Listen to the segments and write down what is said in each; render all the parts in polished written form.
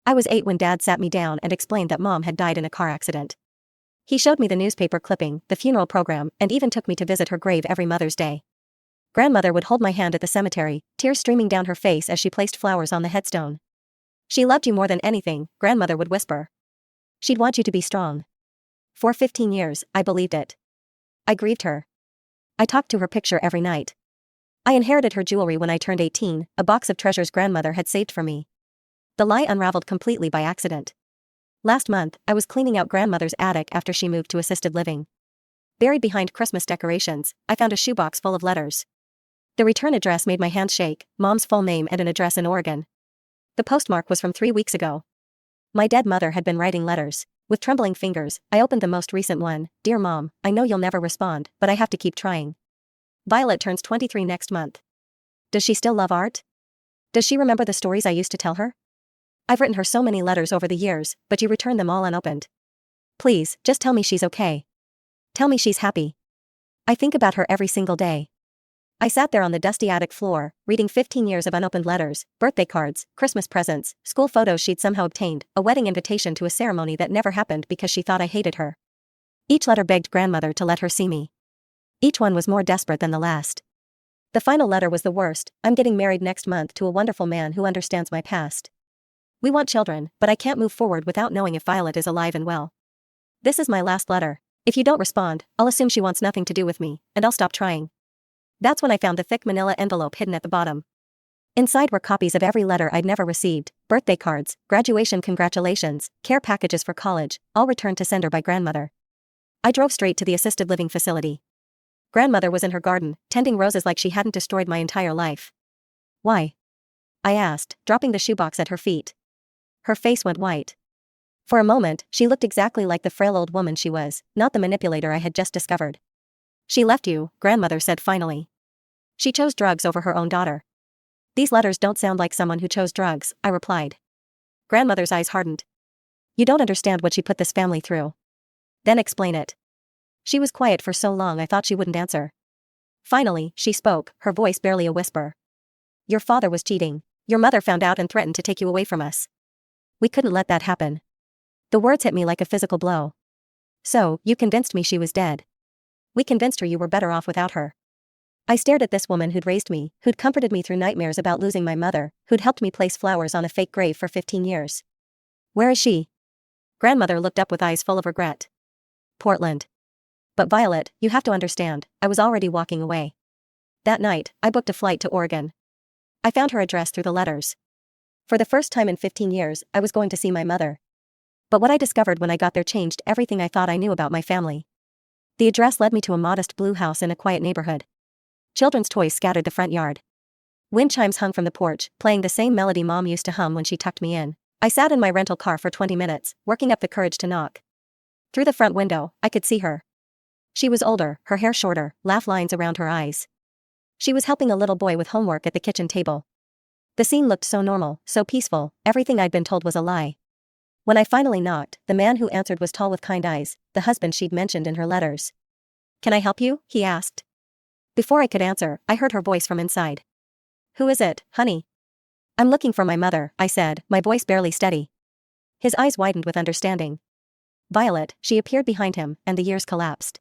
I was 8 when Dad sat me down and explained that Mom had died in a car accident. He showed me the newspaper clipping, the funeral program, and even took me to visit her grave every Mother's Day. Grandmother would hold my hand at the cemetery, tears streaming down her face as she placed flowers on the headstone. "She loved you more than anything," Grandmother would whisper. "She'd want you to be strong." For 15 years, I believed it. I grieved her. I talked to her picture every night. I inherited her jewelry when I turned 18, a box of treasures Grandmother had saved for me. The lie unraveled completely by accident. Last month, I was cleaning out Grandmother's attic after she moved to assisted living. Buried behind Christmas decorations, I found a shoebox full of letters. The return address made my hands shake, Mom's full name and an address in Oregon. The postmark was from 3 weeks ago. My dead mother had been writing letters. With trembling fingers, I opened the most recent one. "Dear Mom, I know you'll never respond, but I have to keep trying. Violet turns 23 next month. Does she still love art? Does she remember the stories I used to tell her? I've written her so many letters over the years, but you return them all unopened. Please, just tell me she's okay. Tell me she's happy. I think about her every single day." I sat there on the dusty attic floor, reading 15 years of unopened letters, birthday cards, Christmas presents, school photos she'd somehow obtained, a wedding invitation to a ceremony that never happened because she thought I hated her. Each letter begged Grandmother to let her see me. Each one was more desperate than the last. The final letter was the worst. "I'm getting married next month to a wonderful man who understands my past. We want children, but I can't move forward without knowing if Violet is alive and well. This is my last letter. If you don't respond, I'll assume she wants nothing to do with me, and I'll stop trying." That's when I found the thick manila envelope hidden at the bottom. Inside were copies of every letter I'd never received, birthday cards, graduation congratulations, care packages for college, all returned to sender by Grandmother. I drove straight to the assisted living facility. Grandmother was in her garden, tending roses like she hadn't destroyed my entire life. "Why?" I asked, dropping the shoebox at her feet. Her face went white. For a moment, she looked exactly like the frail old woman she was, not the manipulator I had just discovered. "She left you," Grandmother said finally. "She chose drugs over her own daughter." "These letters don't sound like someone who chose drugs," I replied. Grandmother's eyes hardened. "You don't understand what she put this family through." "Then explain it." She was quiet for so long I thought she wouldn't answer. Finally, she spoke, her voice barely a whisper. "Your father was cheating. Your mother found out and threatened to take you away from us. We couldn't let that happen." The words hit me like a physical blow. "So, you convinced me she was dead. We convinced her you were better off without her." I stared at this woman who'd raised me, who'd comforted me through nightmares about losing my mother, who'd helped me place flowers on a fake grave for 15 years. "Where is she?" Grandmother looked up with eyes full of regret. "Portland." "But Violet, you have to understand, I was already walking away. That night, I booked a flight to Oregon. I found her address through the letters. For the first time in 15 years, I was going to see my mother. But what I discovered when I got there changed everything I thought I knew about my family. The address led me to a modest blue house in a quiet neighborhood. Children's toys scattered the front yard. Wind chimes hung from the porch, playing the same melody Mom used to hum when she tucked me in. I sat in my rental car for 20 minutes, working up the courage to knock. Through the front window, I could see her. She was older, her hair shorter, laugh lines around her eyes. She was helping a little boy with homework at the kitchen table. The scene looked so normal, so peaceful, everything I'd been told was a lie. When I finally knocked, the man who answered was tall with kind eyes, the husband she'd mentioned in her letters. "Can I help you?" he asked. Before I could answer, I heard her voice from inside. "Who is it, honey?" "I'm looking for my mother," I said, my voice barely steady. His eyes widened with understanding. Violet, she appeared behind him, and the years collapsed.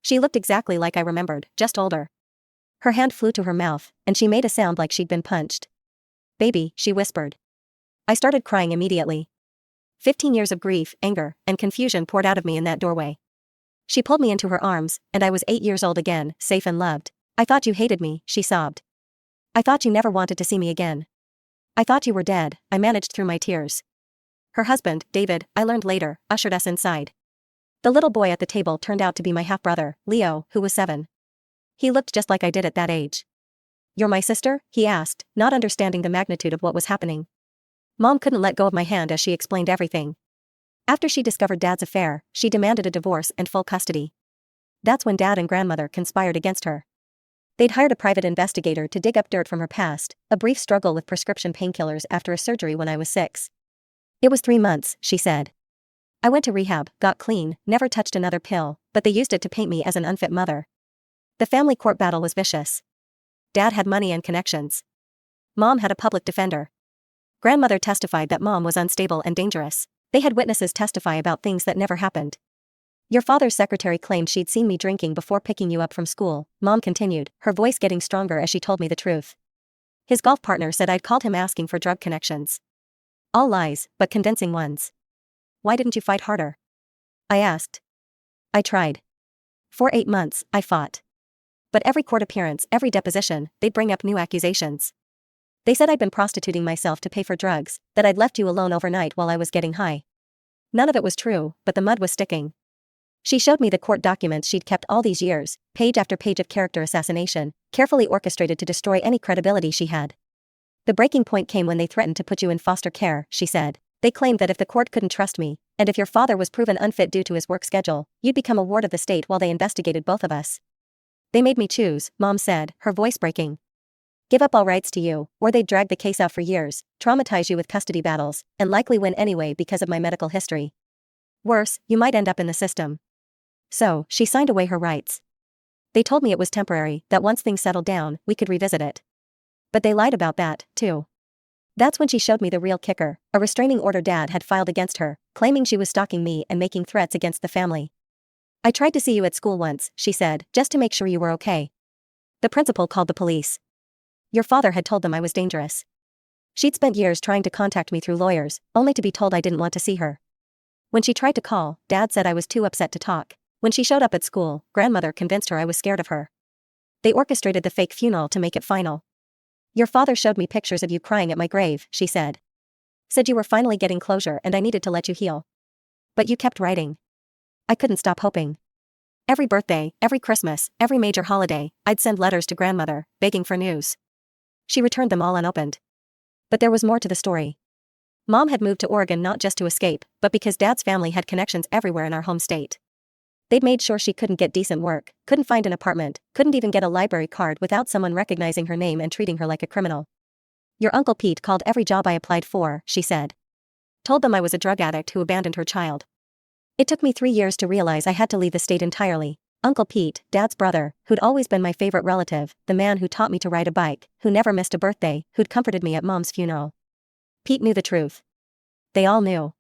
She looked exactly like I remembered, just older. Her hand flew to her mouth, and she made a sound like she'd been punched. "Baby," she whispered. I started crying immediately. 15 years of grief, anger, and confusion poured out of me in that doorway. She pulled me into her arms, and I was 8 years old again, safe and loved. "I thought you hated me," she sobbed. "I thought you never wanted to see me again. I thought you were dead," I managed through my tears. Her husband, David, I learned later, ushered us inside. The little boy at the table turned out to be my half-brother, Leo, who was 7. He looked just like I did at that age. "You're my sister?" he asked, not understanding the magnitude of what was happening. Mom couldn't let go of my hand as she explained everything. After she discovered Dad's affair, she demanded a divorce and full custody. That's when Dad and Grandmother conspired against her. They'd hired a private investigator to dig up dirt from her past, a brief struggle with prescription painkillers after a surgery when I was 6. "It was 3 months," she said. "I went to rehab, got clean, never touched another pill, but they used it to paint me as an unfit mother." The family court battle was vicious. Dad had money and connections. Mom had a public defender. Grandmother testified that mom was unstable and dangerous. They had witnesses testify about things that never happened. Your father's secretary claimed she'd seen me drinking before picking you up from school, Mom continued, her voice getting stronger as she told me the truth. His golf partner said I'd called him asking for drug connections. All lies, but convincing ones. Why didn't you fight harder? I asked. I tried. For 8 months, I fought. But every court appearance, every deposition, they'd bring up new accusations. They said I'd been prostituting myself to pay for drugs, that I'd left you alone overnight while I was getting high. None of it was true, but the mud was sticking. She showed me the court documents she'd kept all these years, page after page of character assassination, carefully orchestrated to destroy any credibility she had. The breaking point came when they threatened to put you in foster care, she said. They claimed that if the court couldn't trust me, and if your father was proven unfit due to his work schedule, you'd become a ward of the state while they investigated both of us. They made me choose, Mom said, her voice breaking. Give up all rights to you, or they'd drag the case out for years, traumatize you with custody battles, and likely win anyway because of my medical history. Worse, you might end up in the system. So, she signed away her rights. They told me it was temporary, that once things settled down, we could revisit it. But they lied about that, too. That's when she showed me the real kicker, a restraining order Dad had filed against her, claiming she was stalking me and making threats against the family. I tried to see you at school once, she said, just to make sure you were okay. The principal called the police. Your father had told them I was dangerous. She'd spent years trying to contact me through lawyers, only to be told I didn't want to see her. When she tried to call, Dad said I was too upset to talk. When she showed up at school, Grandmother convinced her I was scared of her. They orchestrated the fake funeral to make it final. Your father showed me pictures of you crying at my grave, she said. Said you were finally getting closure and I needed to let you heal. But you kept writing. I couldn't stop hoping. Every birthday, every Christmas, every major holiday, I'd send letters to Grandmother, begging for news. She returned them all unopened. But there was more to the story. Mom had moved to Oregon not just to escape, but because Dad's family had connections everywhere in our home state. They'd made sure she couldn't get decent work, couldn't find an apartment, couldn't even get a library card without someone recognizing her name and treating her like a criminal. Your Uncle Pete called every job I applied for, she said. Told them I was a drug addict who abandoned her child. It took me 3 years to realize I had to leave the state entirely. Uncle Pete, Dad's brother, who'd always been my favorite relative, the man who taught me to ride a bike, who never missed a birthday, who'd comforted me at Mom's funeral. Pete knew the truth. They all knew.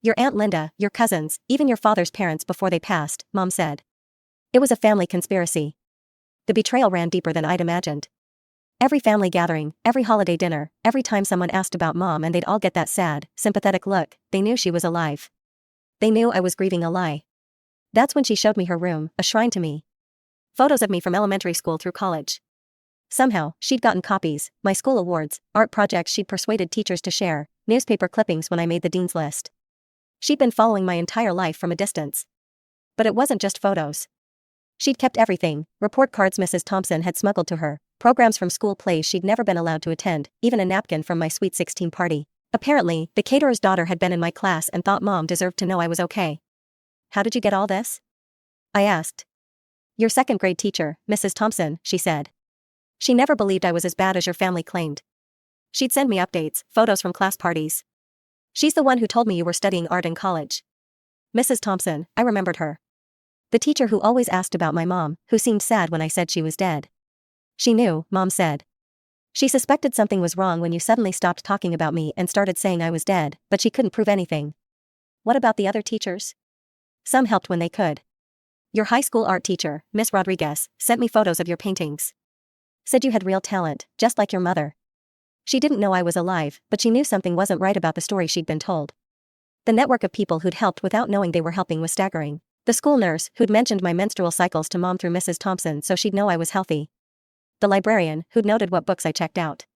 Your Aunt Linda, your cousins, even your father's parents before they passed, Mom said. It was a family conspiracy. The betrayal ran deeper than I'd imagined. Every family gathering, every holiday dinner, every time someone asked about Mom and they'd all get that sad, sympathetic look, they knew she was alive. They knew I was grieving a lie. That's when she showed me her room, a shrine to me. Photos of me from elementary school through college. Somehow, she'd gotten copies, my school awards, art projects she'd persuaded teachers to share, newspaper clippings when I made the dean's list. She'd been following my entire life from a distance. But it wasn't just photos. She'd kept everything, report cards Mrs. Thompson had smuggled to her, programs from school plays she'd never been allowed to attend, even a napkin from my Sweet 16 party. Apparently, the caterer's daughter had been in my class and thought Mom deserved to know I was okay. How did you get all this? I asked. Your second grade teacher, Mrs. Thompson, she said. She never believed I was as bad as your family claimed. She'd send me updates, photos from class parties. She's the one who told me you were studying art in college. Mrs. Thompson, I remembered her. The teacher who always asked about my mom, who seemed sad when I said she was dead. She knew, Mom said. She suspected something was wrong when you suddenly stopped talking about me and started saying I was dead, but she couldn't prove anything. What about the other teachers? Some helped when they could. Your high school art teacher, Miss Rodriguez, sent me photos of your paintings. Said you had real talent, just like your mother. She didn't know I was alive, but she knew something wasn't right about the story she'd been told. The network of people who'd helped without knowing they were helping was staggering. The school nurse, who'd mentioned my menstrual cycles to Mom through Mrs. Thompson so she'd know I was healthy. The librarian, who'd noted what books I checked out.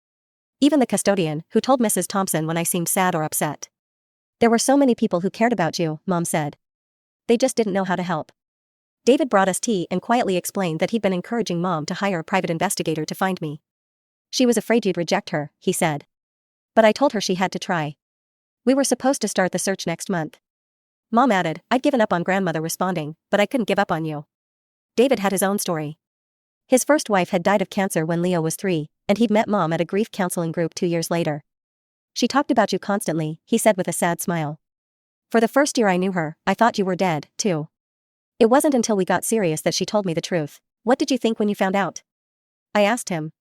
Even the custodian, who told Mrs. Thompson when I seemed sad or upset. There were so many people who cared about you, Mom said. They just didn't know how to help. David brought us tea and quietly explained that he'd been encouraging Mom to hire a private investigator to find me. She was afraid you'd reject her, he said. But I told her she had to try. We were supposed to start the search next month. Mom added, I'd given up on Grandmother responding, but I couldn't give up on you. David had his own story. His first wife had died of cancer when Leo was 3, and he'd met Mom at a grief counseling group 2 years later. She talked about you constantly, he said with a sad smile. For the first year I knew her, I thought you were dead, too. It wasn't until we got serious that she told me the truth. What did you think when you found out? I asked him.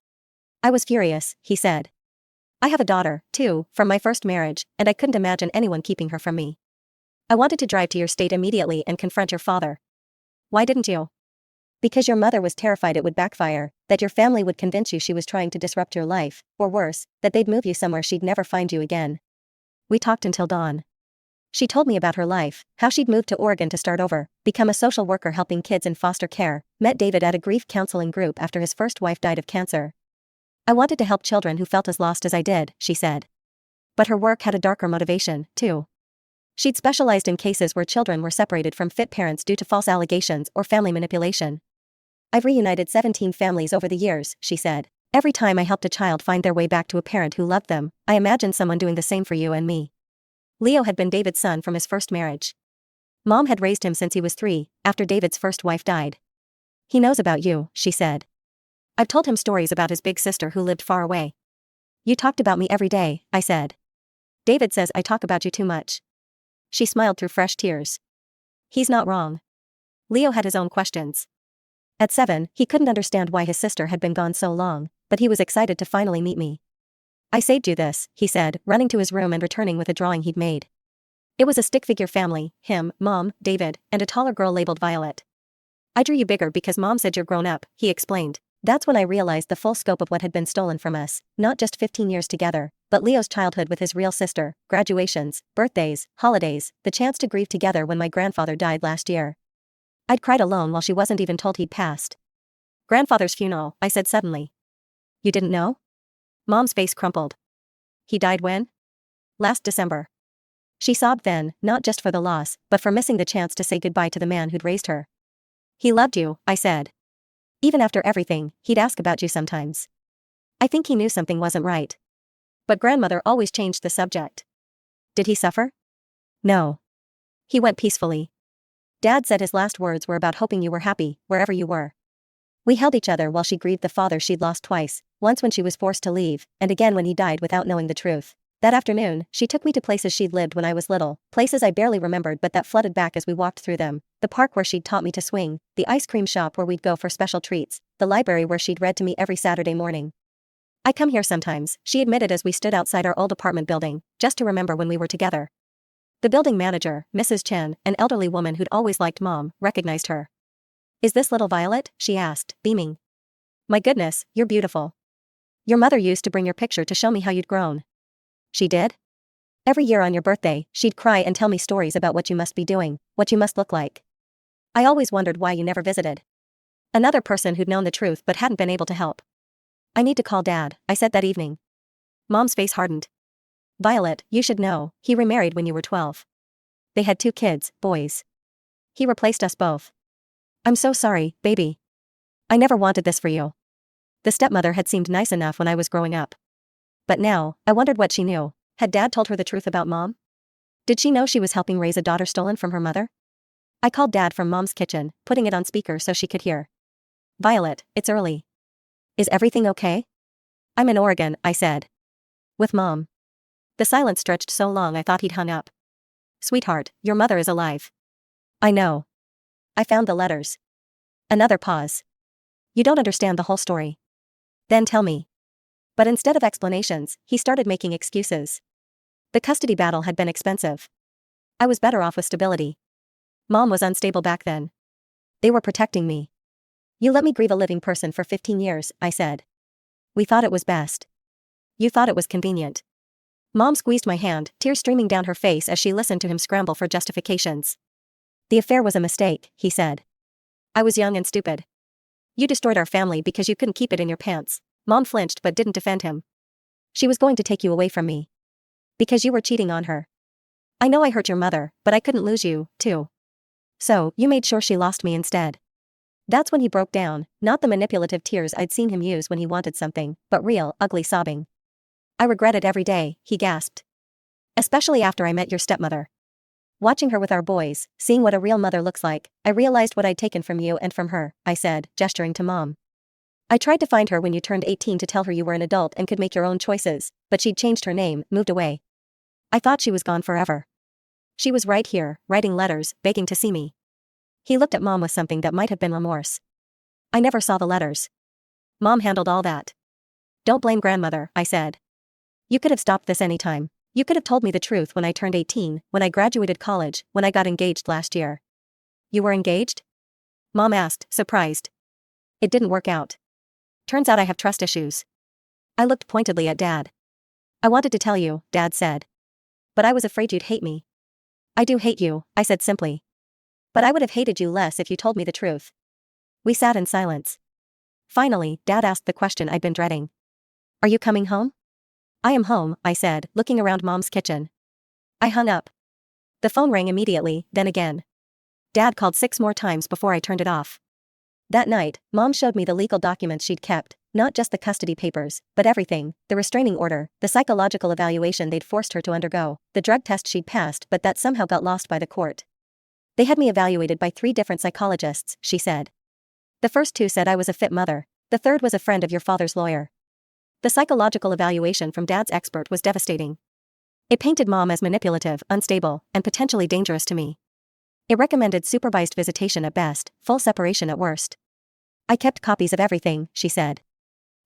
I was furious, he said. I have a daughter, too, from my first marriage, and I couldn't imagine anyone keeping her from me. I wanted to drive to your state immediately and confront your father. Why didn't you? Because your mother was terrified it would backfire, that your family would convince you she was trying to disrupt your life, or worse, that they'd move you somewhere she'd never find you again. We talked until dawn. She told me about her life, how she'd moved to Oregon to start over, become a social worker helping kids in foster care, met David at a grief counseling group after his first wife died of cancer. I wanted to help children who felt as lost as I did, she said. But her work had a darker motivation, too. She'd specialized in cases where children were separated from fit parents due to false allegations or family manipulation. I've reunited 17 families over the years, she said. Every time I helped a child find their way back to a parent who loved them, I imagined someone doing the same for you and me. Leo had been David's son from his first marriage. Mom had raised him since he was 3, after David's first wife died. He knows about you, she said. I've told him stories about his big sister who lived far away. You talked about me every day, I said. David says I talk about you too much. She smiled through fresh tears. He's not wrong. Leo had his own questions. At 7, he couldn't understand why his sister had been gone so long, but he was excited to finally meet me. I saved you this, he said, running to his room and returning with a drawing he'd made. It was a stick-figure family, him, Mom, David, and a taller girl labeled Violet. I drew you bigger because Mom said you're grown up, he explained. That's when I realized the full scope of what had been stolen from us, not just 15 years together, but Leo's childhood with his real sister, graduations, birthdays, holidays, the chance to grieve together when my grandfather died last year. I'd cried alone while she wasn't even told he'd passed. Grandfather's funeral, I said suddenly. You didn't know? Mom's face crumpled. He died when? Last December. She sobbed then, not just for the loss, but for missing the chance to say goodbye to the man who'd raised her. He loved you, I said. Even after everything, he'd ask about you sometimes. I think he knew something wasn't right. But grandmother always changed the subject. Did he suffer? No. He went peacefully. Dad said his last words were about hoping you were happy, wherever you were. We held each other while she grieved the father she'd lost twice, once when she was forced to leave, and again when he died without knowing the truth. That afternoon, she took me to places she'd lived when I was little, places I barely remembered but that flooded back as we walked through them, the park where she'd taught me to swing, the ice cream shop where we'd go for special treats, the library where she'd read to me every Saturday morning. I come here sometimes, she admitted as we stood outside our old apartment building, just to remember when we were together. The building manager, Mrs. Chen, an elderly woman who'd always liked Mom, recognized her. Is this little Violet? She asked, beaming. My goodness, you're beautiful. Your mother used to bring your picture to show me how you'd grown. She did? Every year on your birthday, she'd cry and tell me stories about what you must be doing, what you must look like. I always wondered why you never visited. Another person who'd known the truth but hadn't been able to help. I need to call Dad, I said that evening. Mom's face hardened. Violet, you should know, he remarried when you were 12. They had 2 kids, boys. He replaced us both. I'm so sorry, baby. I never wanted this for you. The stepmother had seemed nice enough when I was growing up. But now, I wondered what she knew. Had Dad told her the truth about Mom? Did she know she was helping raise a daughter stolen from her mother? I called Dad from Mom's kitchen, putting it on speaker so she could hear. Violet, it's early. Is everything okay? I'm in Oregon, I said. With Mom. The silence stretched so long I thought he'd hung up. Sweetheart, your mother is alive. I know. I found the letters. Another pause. You don't understand the whole story. Then tell me. But instead of explanations, he started making excuses. The custody battle had been expensive. I was better off with stability. Mom was unstable back then. They were protecting me. You let me grieve a living person for 15 years, I said. We thought it was best. You thought it was convenient. Mom squeezed my hand, tears streaming down her face as she listened to him scramble for justifications. The affair was a mistake, he said. I was young and stupid. You destroyed our family because you couldn't keep it in your pants. Mom flinched but didn't defend him. She was going to take you away from me. Because you were cheating on her. I know I hurt your mother, but I couldn't lose you, too. So, you made sure she lost me instead. That's when he broke down, not the manipulative tears I'd seen him use when he wanted something, but real, ugly sobbing. I regret it every day, he gasped. Especially after I met your stepmother. Watching her with our boys, seeing what a real mother looks like, I realized what I'd taken from you and from her, I said, gesturing to Mom. I tried to find her when you turned 18 to tell her you were an adult and could make your own choices, but she'd changed her name, moved away. I thought she was gone forever. She was right here, writing letters, begging to see me. He looked at Mom with something that might have been remorse. I never saw the letters. Mom handled all that. Don't blame grandmother, I said. You could have stopped this anytime. You could have told me the truth when I turned 18, when I graduated college, when I got engaged last year. You were engaged? Mom asked, surprised. It didn't work out. Turns out I have trust issues. I looked pointedly at Dad. I wanted to tell you, Dad said. But I was afraid you'd hate me. I do hate you, I said simply. But I would have hated you less if you told me the truth. We sat in silence. Finally, Dad asked the question I'd been dreading. Are you coming home? I am home, I said, looking around Mom's kitchen. I hung up. The phone rang immediately, then again. Dad called 6 more times before I turned it off. That night, Mom showed me the legal documents she'd kept, not just the custody papers, but everything, the restraining order, the psychological evaluation they'd forced her to undergo, the drug test she'd passed but that somehow got lost by the court. They had me evaluated by 3 different psychologists, she said. The first 2 said I was a fit mother. The third was a friend of your father's lawyer. The psychological evaluation from Dad's expert was devastating. It painted Mom as manipulative, unstable, and potentially dangerous to me. It recommended supervised visitation at best, full separation at worst. I kept copies of everything, she said.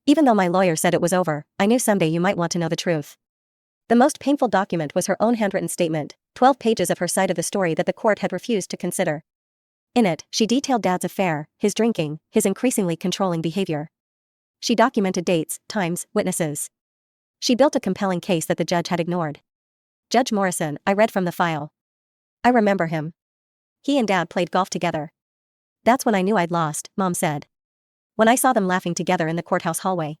Even though my lawyer said it was over, I knew someday you might want to know the truth. The most painful document was her own handwritten statement, 12 pages of her side of the story that the court had refused to consider. In it, she detailed Dad's affair, his drinking, his increasingly controlling behavior. She documented dates, times, witnesses. She built a compelling case that the judge had ignored. Judge Morrison, I read from the file. I remember him. He and Dad played golf together. That's when I knew I'd lost, Mom said. When I saw them laughing together in the courthouse hallway.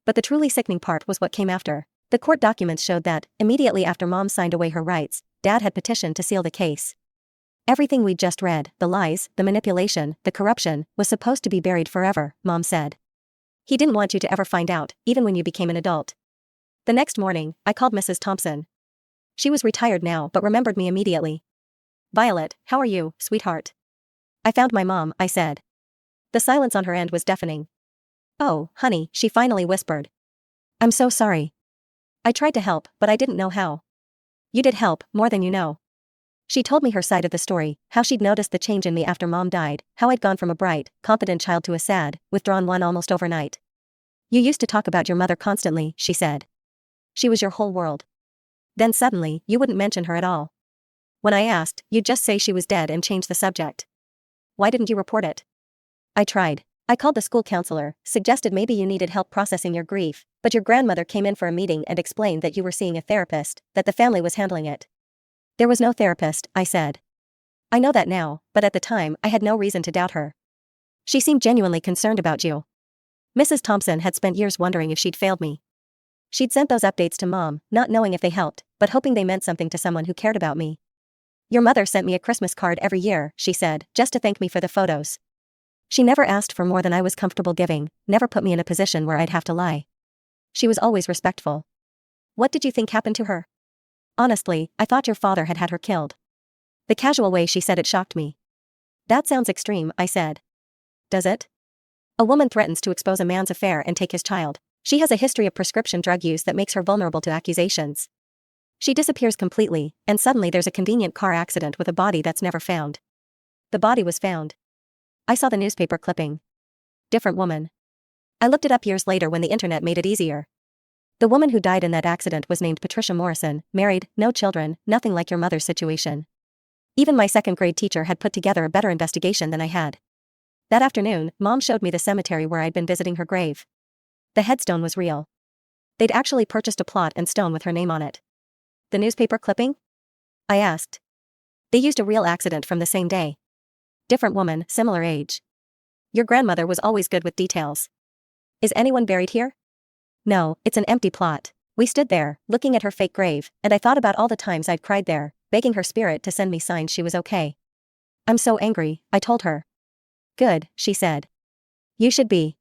But the truly sickening part was what came after. The court documents showed that, immediately after Mom signed away her rights, Dad had petitioned to seal the case. Everything we'd just read, the lies, the manipulation, the corruption, was supposed to be buried forever, Mom said. He didn't want you to ever find out, even when you became an adult. The next morning, I called Mrs. Thompson. She was retired now but remembered me immediately. Violet, how are you, sweetheart? I found my mom, I said. The silence on her end was deafening. Oh, honey, she finally whispered. I'm so sorry. I tried to help, but I didn't know how. You did help, more than you know. She told me her side of the story, how she'd noticed the change in me after Mom died, how I'd gone from a bright, confident child to a sad, withdrawn one almost overnight. You used to talk about your mother constantly, she said. She was your whole world. Then suddenly, you wouldn't mention her at all. When I asked, you'd just say she was dead and change the subject. Why didn't you report it? I tried. I called the school counselor, suggested maybe you needed help processing your grief, but your grandmother came in for a meeting and explained that you were seeing a therapist, that the family was handling it. There was no therapist, I said. I know that now, but at the time, I had no reason to doubt her. She seemed genuinely concerned about you. Mrs. Thompson had spent years wondering if she'd failed me. She'd sent those updates to Mom, not knowing if they helped, but hoping they meant something to someone who cared about me. Your mother sent me a Christmas card every year, she said, just to thank me for the photos. She never asked for more than I was comfortable giving, never put me in a position where I'd have to lie. She was always respectful. What did you think happened to her? Honestly, I thought your father had had her killed. The casual way she said it shocked me. That sounds extreme, I said. Does it? A woman threatens to expose a man's affair and take his child. She has a history of prescription drug use that makes her vulnerable to accusations. She disappears completely, and suddenly there's a convenient car accident with a body that's never found. The body was found. I saw the newspaper clipping. Different woman. I looked it up years later when the internet made it easier. The woman who died in that accident was named Patricia Morrison, married, no children, nothing like your mother's situation. Even my second-grade teacher had put together a better investigation than I had. That afternoon, Mom showed me the cemetery where I'd been visiting her grave. The headstone was real. They'd actually purchased a plot and stone with her name on it. The newspaper clipping? I asked. They used a real accident from the same day. Different woman, similar age. Your grandmother was always good with details. Is anyone buried here? No, it's an empty plot. We stood there, looking at her fake grave, and I thought about all the times I'd cried there, begging her spirit to send me signs she was okay. I'm so angry, I told her. Good, she said. You should be.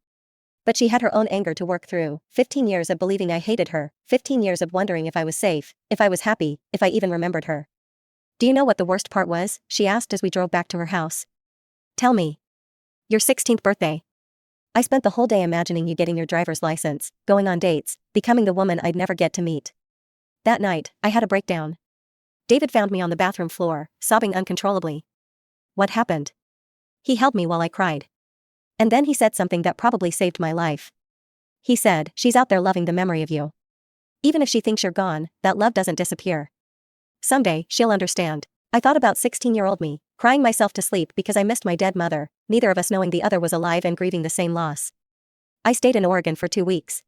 But she had her own anger to work through, 15 years of believing I hated her, 15 years of wondering if I was safe, if I was happy, if I even remembered her. Do you know what the worst part was? She asked as we drove back to her house. Tell me. Your 16th birthday. I spent the whole day imagining you getting your driver's license, going on dates, becoming the woman I'd never get to meet. That night, I had a breakdown. David found me on the bathroom floor, sobbing uncontrollably. What happened? He held me while I cried. And then he said something that probably saved my life. He said, she's out there loving the memory of you. Even if she thinks you're gone, that love doesn't disappear. Someday, she'll understand. I thought about 16-year-old me, crying myself to sleep because I missed my dead mother, neither of us knowing the other was alive and grieving the same loss. I stayed in Oregon for 2 weeks.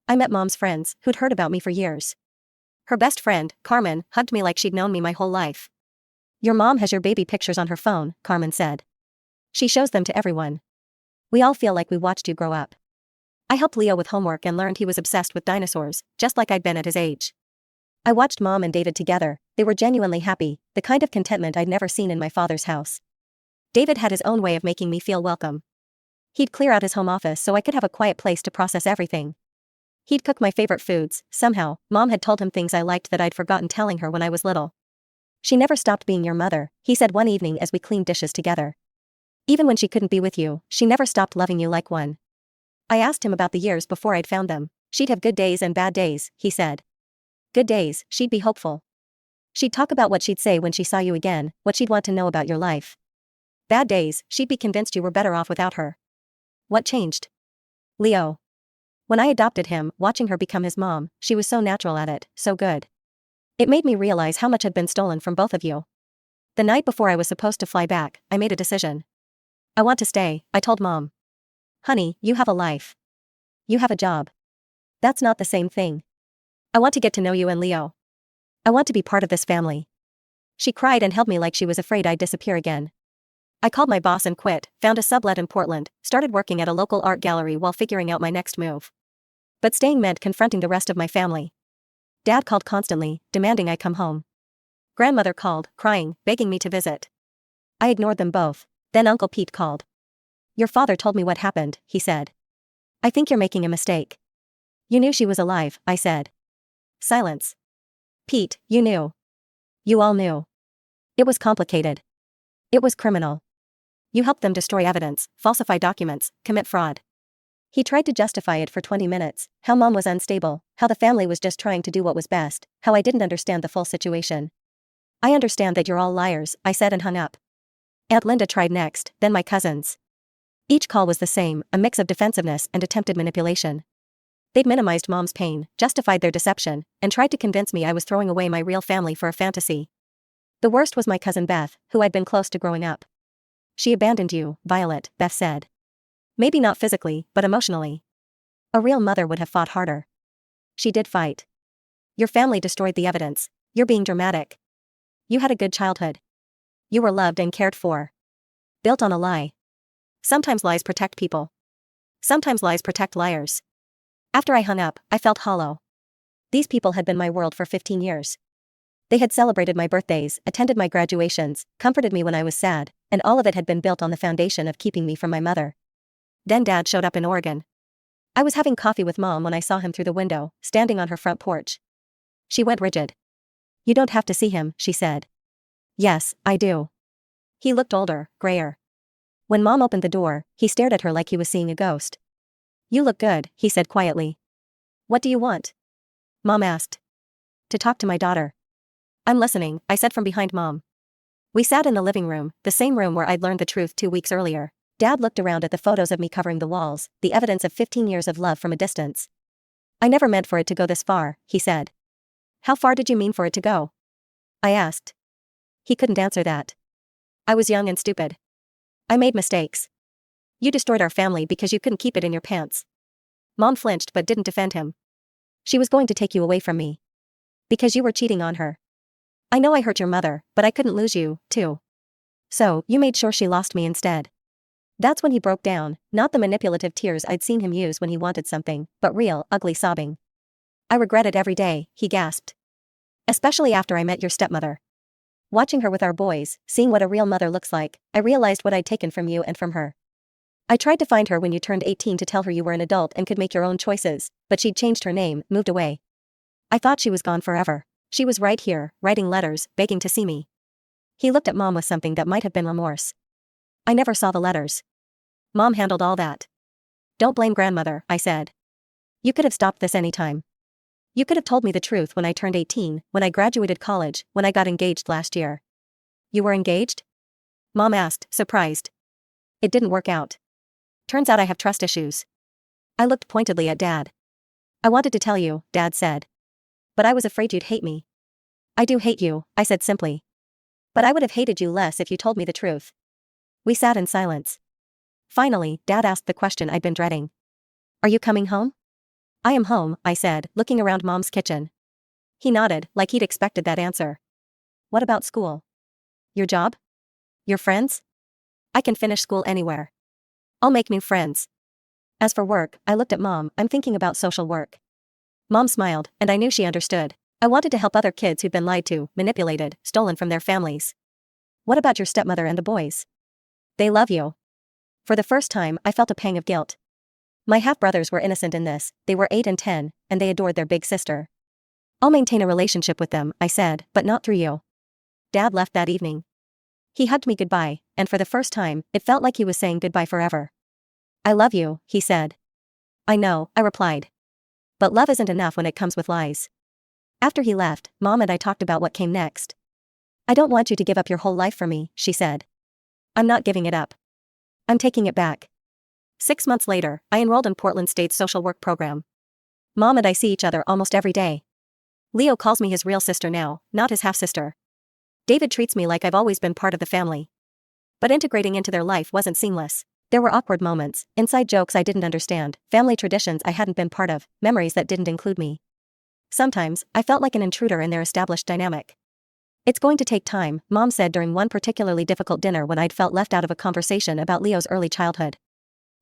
I met Mom's friends, who'd heard about me for years. Her best friend, Carmen, hugged me like she'd known me my whole life. Your mom has your baby pictures on her phone, Carmen said. She shows them to everyone. We all feel like we watched you grow up. I helped Leo with homework and learned he was obsessed with dinosaurs, just like I'd been at his age. I watched Mom and David together. They were genuinely happy, the kind of contentment I'd never seen in my father's house. David had his own way of making me feel welcome. He'd clear out his home office so I could have a quiet place to process everything. He'd cook my favorite foods. Somehow, Mom had told him things I liked that I'd forgotten telling her when I was little. She never stopped being your mother, he said one evening as we cleaned dishes together. Even when she couldn't be with you, she never stopped loving you like one. I asked him about the years before I'd found them. She'd have good days and bad days, he said. Good days, she'd be hopeful. She'd talk about what she'd say when she saw you again, what she'd want to know about your life. Bad days, she'd be convinced you were better off without her. What changed? Leo. When I adopted him, watching her become his mom, she was so natural at it, so good. It made me realize how much had been stolen from both of you. The night before I was supposed to fly back, I made a decision. I want to stay, I told Mom. Honey, you have a life. You have a job. That's not the same thing. I want to get to know you and Leo. I want to be part of this family. She cried and held me like she was afraid I'd disappear again. I called my boss and quit, found a sublet in Portland, started working at a local art gallery while figuring out my next move. But staying meant confronting the rest of my family. Dad called constantly, demanding I come home. Grandmother called, crying, begging me to visit. I ignored them both. Then Uncle Pete called. Your father told me what happened, he said. I think you're making a mistake. You knew she was alive, I said. Silence. Pete, you knew. You all knew. It was complicated. It was criminal. You helped them destroy evidence, falsify documents, commit fraud. He tried to justify it for 20 minutes, how Mom was unstable, how the family was just trying to do what was best, how I didn't understand the full situation. I understand that you're all liars, I said and hung up. Aunt Linda tried next, then my cousins. Each call was the same, a mix of defensiveness and attempted manipulation. They'd minimized Mom's pain, justified their deception, and tried to convince me I was throwing away my real family for a fantasy. The worst was my cousin Beth, who I'd been close to growing up. She abandoned you, Violet, Beth said. Maybe not physically, but emotionally. A real mother would have fought harder. She did fight. Your family destroyed the evidence. You're being dramatic. You had a good childhood. You were loved and cared for. Built on a lie. Sometimes lies protect people. Sometimes lies protect liars. After I hung up, I felt hollow. These people had been my world for 15 years. They had celebrated my birthdays, attended my graduations, comforted me when I was sad, and all of it had been built on the foundation of keeping me from my mother. Then Dad showed up in Oregon. I was having coffee with Mom when I saw him through the window, standing on her front porch. She went rigid. You don't have to see him, she said. Yes, I do. He looked older, grayer. When Mom opened the door, he stared at her like he was seeing a ghost. You look good, he said quietly. What do you want? Mom asked. To talk to my daughter. I'm listening, I said from behind Mom. We sat in the living room, the same room where I'd learned the truth 2 weeks earlier. Dad looked around at the photos of me covering the walls, the evidence of 15 years of love from a distance. I never meant for it to go this far, he said. How far did you mean for it to go? I asked. He couldn't answer that. I was young and stupid. I made mistakes. You destroyed our family because you couldn't keep it in your pants. Mom flinched but didn't defend him. She was going to take you away from me. Because you were cheating on her. I know I hurt your mother, but I couldn't lose you, too. So, you made sure she lost me instead. That's when he broke down, not the manipulative tears I'd seen him use when he wanted something, but real, ugly sobbing. I regret it every day, he gasped. Especially after I met your stepmother. Watching her with our boys, seeing what a real mother looks like, I realized what I'd taken from you and from her. I tried to find her when you turned 18 to tell her you were an adult and could make your own choices, but she'd changed her name, moved away. I thought she was gone forever. She was right here, writing letters, begging to see me. He looked at Mom with something that might have been remorse. I never saw the letters. Mom handled all that. Don't blame grandmother, I said. You could have stopped this anytime. You could have told me the truth when I turned 18, when I graduated college, when I got engaged last year. You were engaged? Mom asked, surprised. It didn't work out. Turns out I have trust issues. I looked pointedly at Dad. I wanted to tell you, Dad said. But I was afraid you'd hate me. I do hate you, I said simply. But I would have hated you less if you told me the truth. We sat in silence. Finally, Dad asked the question I'd been dreading. Are you coming home? I am home, I said, looking around Mom's kitchen. He nodded, like he'd expected that answer. What about school? Your job? Your friends? I can finish school anywhere. I'll make new friends. As for work, I looked at Mom. I'm thinking about social work. Mom smiled, and I knew she understood. I wanted to help other kids who'd been lied to, manipulated, stolen from their families. What about your stepmother and the boys? They love you. For the first time, I felt a pang of guilt. My half-brothers were innocent in this. They were 8 and 10, and they adored their big sister. I'll maintain a relationship with them, I said, but not through you. Dad left that evening. He hugged me goodbye, and for the first time, it felt like he was saying goodbye forever. I love you, he said. I know, I replied. But love isn't enough when it comes with lies. After he left, Mom and I talked about what came next. I don't want you to give up your whole life for me, she said. I'm not giving it up. I'm taking it back. 6 months later, I enrolled in Portland State's social work program. Mom and I see each other almost every day. Leo calls me his real sister now, not his half-sister. David treats me like I've always been part of the family. But integrating into their life wasn't seamless. There were awkward moments, inside jokes I didn't understand, family traditions I hadn't been part of, memories that didn't include me. Sometimes, I felt like an intruder in their established dynamic. It's going to take time, Mom said during one particularly difficult dinner when I'd felt left out of a conversation about Leo's early childhood.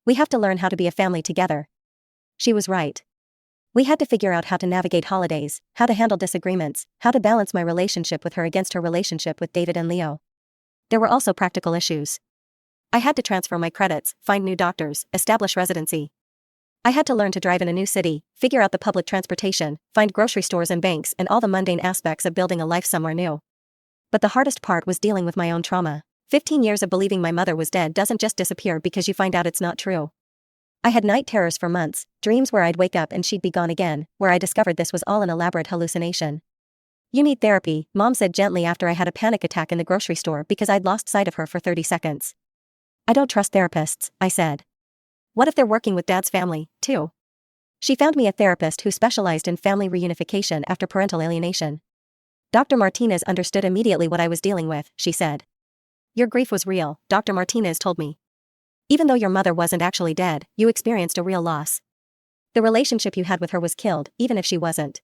We have to learn how to be a family together. She was right. We had to figure out how to navigate holidays, how to handle disagreements, how to balance my relationship with her against her relationship with David and Leo. There were also practical issues. I had to transfer my credits, find new doctors, establish residency. I had to learn to drive in a new city, figure out the public transportation, find grocery stores and banks and all the mundane aspects of building a life somewhere new. But the hardest part was dealing with my own trauma. 15 years of believing my mother was dead doesn't just disappear because you find out it's not true. I had night terrors for months, dreams where I'd wake up and she'd be gone again, where I discovered this was all an elaborate hallucination. You need therapy, Mom said gently after I had a panic attack in the grocery store because I'd lost sight of her for 30 seconds. I don't trust therapists, I said. What if they're working with Dad's family, too? She found me a therapist who specialized in family reunification after parental alienation. Dr. Martinez understood immediately what I was dealing with, she said. Your grief was real, Dr. Martinez told me. Even though your mother wasn't actually dead, you experienced a real loss. The relationship you had with her was killed, even if she wasn't.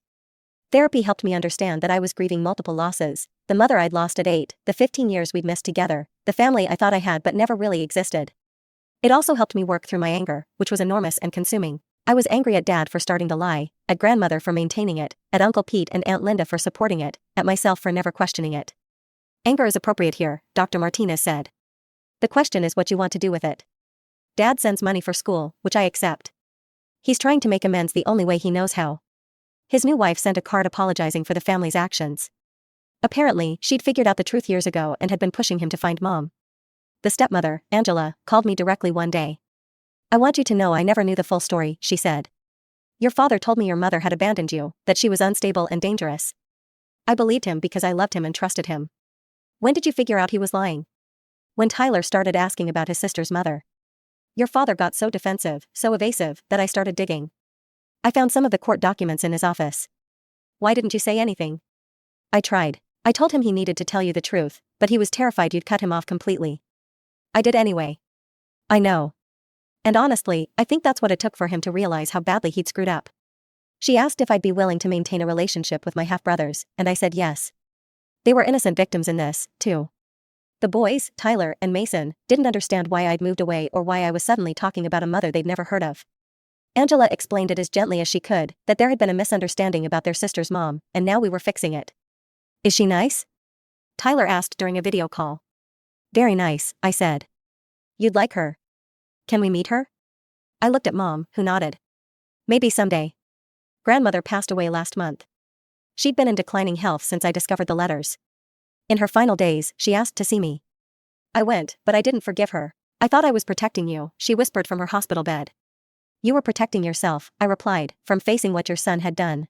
Therapy helped me understand that I was grieving multiple losses, the mother I'd lost at 8, the 15 years we'd missed together, the family I thought I had but never really existed. It also helped me work through my anger, which was enormous and consuming. I was angry at Dad for starting the lie, at Grandmother for maintaining it, at Uncle Pete and Aunt Linda for supporting it, at myself for never questioning it. Anger is appropriate here, Dr. Martinez said. The question is what you want to do with it. Dad sends money for school, which I accept. He's trying to make amends the only way he knows how. His new wife sent a card apologizing for the family's actions. Apparently, she'd figured out the truth years ago and had been pushing him to find Mom. The stepmother, Angela, called me directly one day. I want you to know I never knew the full story, she said. Your father told me your mother had abandoned you, that she was unstable and dangerous. I believed him because I loved him and trusted him. When did you figure out he was lying? When Tyler started asking about his sister's mother. Your father got so defensive, so evasive, that I started digging. I found some of the court documents in his office. Why didn't you say anything? I tried. I told him he needed to tell you the truth, but he was terrified you'd cut him off completely. I did anyway. I know. And honestly, I think that's what it took for him to realize how badly he'd screwed up. She asked if I'd be willing to maintain a relationship with my half-brothers, and I said yes. They were innocent victims in this, too. The boys, Tyler and Mason, didn't understand why I'd moved away or why I was suddenly talking about a mother they'd never heard of. Angela explained it as gently as she could, that there had been a misunderstanding about their sister's mom, and now we were fixing it. Is she nice? Tyler asked during a video call. Very nice, I said. You'd like her. Can we meet her? I looked at Mom, who nodded. Maybe someday. Grandmother passed away last month. She'd been in declining health since I discovered the letters. In her final days, she asked to see me. I went, but I didn't forgive her. I thought I was protecting you, she whispered from her hospital bed. You were protecting yourself, I replied, from facing what your son had done.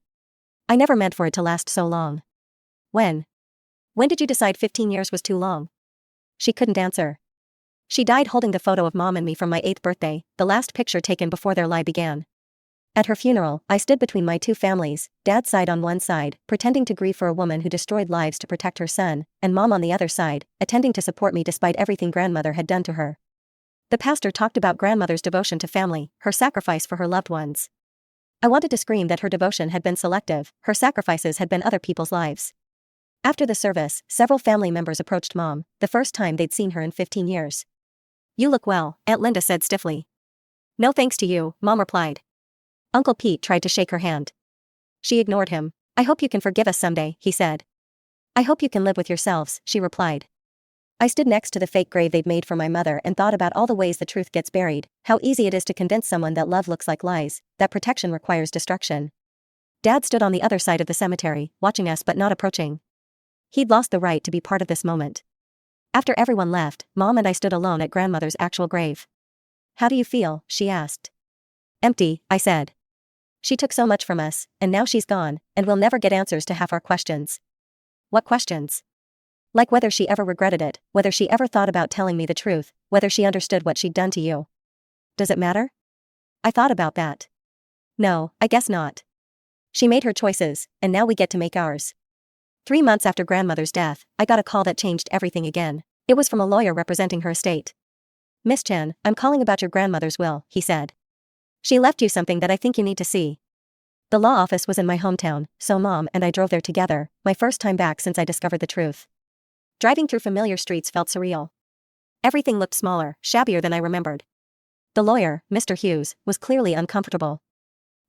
I never meant for it to last so long. When? When did you decide 15 years was too long? She couldn't answer. She died holding the photo of Mom and me from my 8th birthday, the last picture taken before their lie began. At her funeral, I stood between my two families, Dad's side on one side, pretending to grieve for a woman who destroyed lives to protect her son, and Mom on the other side, attending to support me despite everything grandmother had done to her. The pastor talked about grandmother's devotion to family, her sacrifice for her loved ones. I wanted to scream that her devotion had been selective, her sacrifices had been other people's lives. After the service, several family members approached Mom, the first time they'd seen her in 15 years. "You look well," Aunt Linda said stiffly. "No thanks to you," Mom replied. Uncle Pete tried to shake her hand. She ignored him. "I hope you can forgive us someday," he said. "I hope you can live with yourselves," she replied. I stood next to the fake grave they'd made for my mother and thought about all the ways the truth gets buried, how easy it is to convince someone that love looks like lies, that protection requires destruction. Dad stood on the other side of the cemetery, watching us but not approaching. He'd lost the right to be part of this moment. After everyone left, Mom and I stood alone at grandmother's actual grave. "How do you feel?" she asked. "Empty," I said. "She took so much from us, and now she's gone, and we'll never get answers to half our questions." "What questions?" "Like whether she ever regretted it, whether she ever thought about telling me the truth, whether she understood what she'd done to you." "Does it matter?" "I thought about that." "No, I guess not. She made her choices, and now we get to make ours." 3 months after grandmother's death, I got a call that changed everything again. It was from a lawyer representing her estate. "Miss Chen, I'm calling about your grandmother's will," he said. "She left you something that I think you need to see." The law office was in my hometown, so Mom and I drove there together, my first time back since I discovered the truth. Driving through familiar streets felt surreal. Everything looked smaller, shabbier than I remembered. The lawyer, Mr. Hughes, was clearly uncomfortable.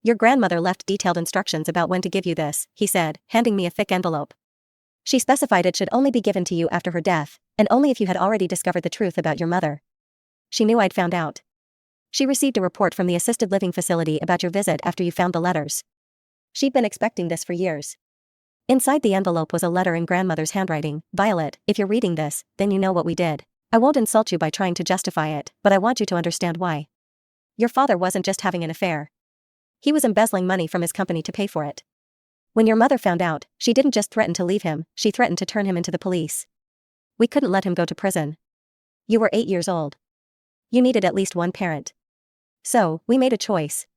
"Your grandmother left detailed instructions about when to give you this," he said, handing me a thick envelope. "She specified it should only be given to you after her death, and only if you had already discovered the truth about your mother. She knew I'd found out. She received a report from the assisted living facility about your visit after you found the letters. She'd been expecting this for years." Inside the envelope was a letter in grandmother's handwriting. "Violet, if you're reading this, then you know what we did. I won't insult you by trying to justify it, but I want you to understand why. Your father wasn't just having an affair. He was embezzling money from his company to pay for it. When your mother found out, she didn't just threaten to leave him, she threatened to turn him into the police. We couldn't let him go to prison. You were 8 years old. You needed at least one parent. So, we made a choice.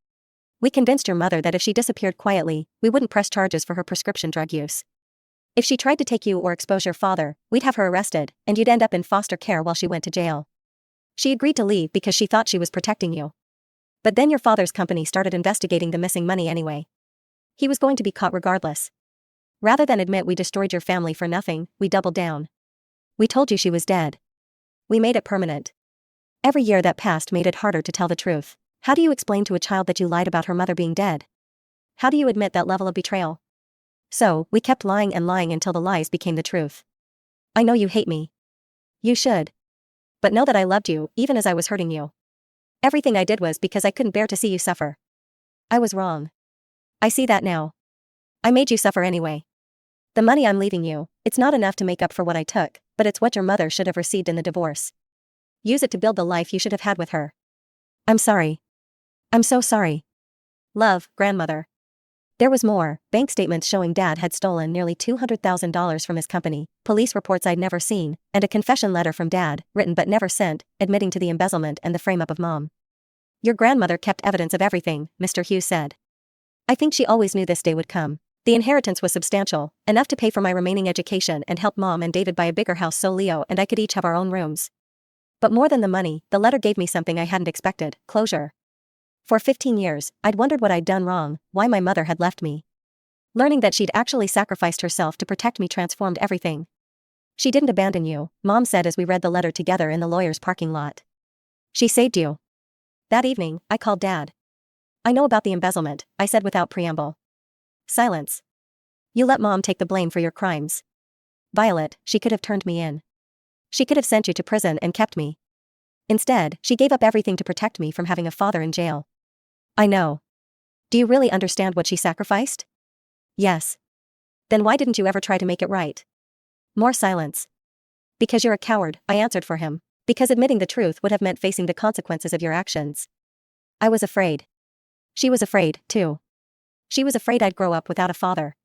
We convinced your mother that if she disappeared quietly, we wouldn't press charges for her prescription drug use. If she tried to take you or expose your father, we'd have her arrested, and you'd end up in foster care while she went to jail. She agreed to leave because she thought she was protecting you. But then your father's company started investigating the missing money anyway. He was going to be caught regardless. Rather than admit we destroyed your family for nothing, we doubled down. We told you she was dead. We made it permanent. Every year that passed made it harder to tell the truth. How do you explain to a child that you lied about her mother being dead? How do you admit that level of betrayal? So, we kept lying and lying until the lies became the truth. I know you hate me. You should. But know that I loved you, even as I was hurting you. Everything I did was because I couldn't bear to see you suffer. I was wrong. I see that now. I made you suffer anyway. The money I'm leaving you, it's not enough to make up for what I took, but it's what your mother should have received in the divorce. Use it to build the life you should have had with her. I'm sorry. I'm so sorry. Love, grandmother." There was more: bank statements showing Dad had stolen nearly $200,000 from his company, police reports I'd never seen, and a confession letter from Dad, written but never sent, admitting to the embezzlement and the frame-up of Mom. "Your grandmother kept evidence of everything," Mr. Hughes said. "I think she always knew this day would come. The inheritance was substantial, enough to pay for my remaining education and help Mom and David buy a bigger house so Leo and I could each have our own rooms. But more than the money, the letter gave me something I hadn't expected: closure. For 15 years, I'd wondered what I'd done wrong, why my mother had left me. Learning that she'd actually sacrificed herself to protect me transformed everything. She didn't abandon you," Mom said as we read the letter together in the lawyer's parking lot. "She saved you." That evening, I called Dad. "I know about the embezzlement," I said without preamble. Silence. "You let Mom take the blame for your crimes. Violet, she could have turned me in. She could have sent you to prison and kept me. Instead, she gave up everything to protect me from having a father in jail." "I know. Do you really understand what she sacrificed?" "Yes." "Then why didn't you ever try to make it right?" More silence. "Because you're a coward," I answered for him. "Because admitting the truth would have meant facing the consequences of your actions." I was afraid. She was afraid, too. She was afraid I'd grow up without a father.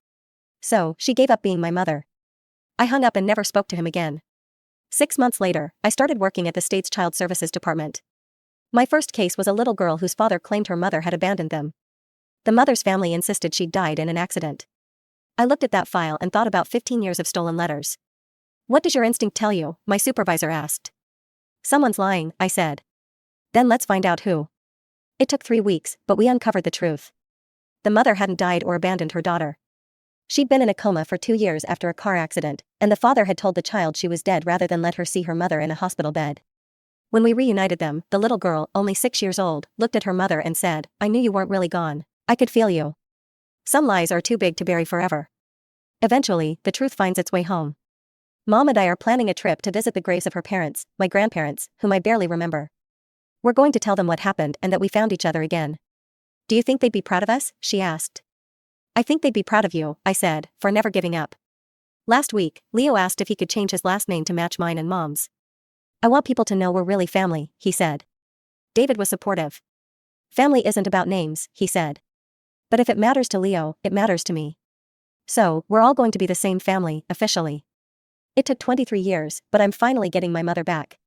So, she gave up being my mother. I hung up and never spoke to him again. 6 months later, I started working at the state's Child Services Department. My first case was a little girl whose father claimed her mother had abandoned them. The mother's family insisted she'd died in an accident. I looked at that file and thought about 15 years of stolen letters. What does your instinct tell you? My supervisor asked. Someone's lying, I said. Then let's find out who. It took 3 weeks, but we uncovered the truth. The mother hadn't died or abandoned her daughter. She'd been in a coma for 2 years after a car accident, and the father had told the child she was dead rather than let her see her mother in a hospital bed. When we reunited them, the little girl, only 6 years old, looked at her mother and said, "I knew you weren't really gone. I could feel you." Some lies are too big to bury forever. Eventually, the truth finds its way home. Mom and I are planning a trip to visit the graves of her parents, my grandparents, whom I barely remember. We're going to tell them what happened and that we found each other again. Do you think they'd be proud of us? She asked. I think they'd be proud of you, I said, for never giving up. Last week, Leo asked if he could change his last name to match mine and Mom's. I want people to know we're really family, he said. David was supportive. Family isn't about names, he said. But if it matters to Leo, it matters to me. So, we're all going to be the same family, officially. It took 23 years, but I'm finally getting my mother back.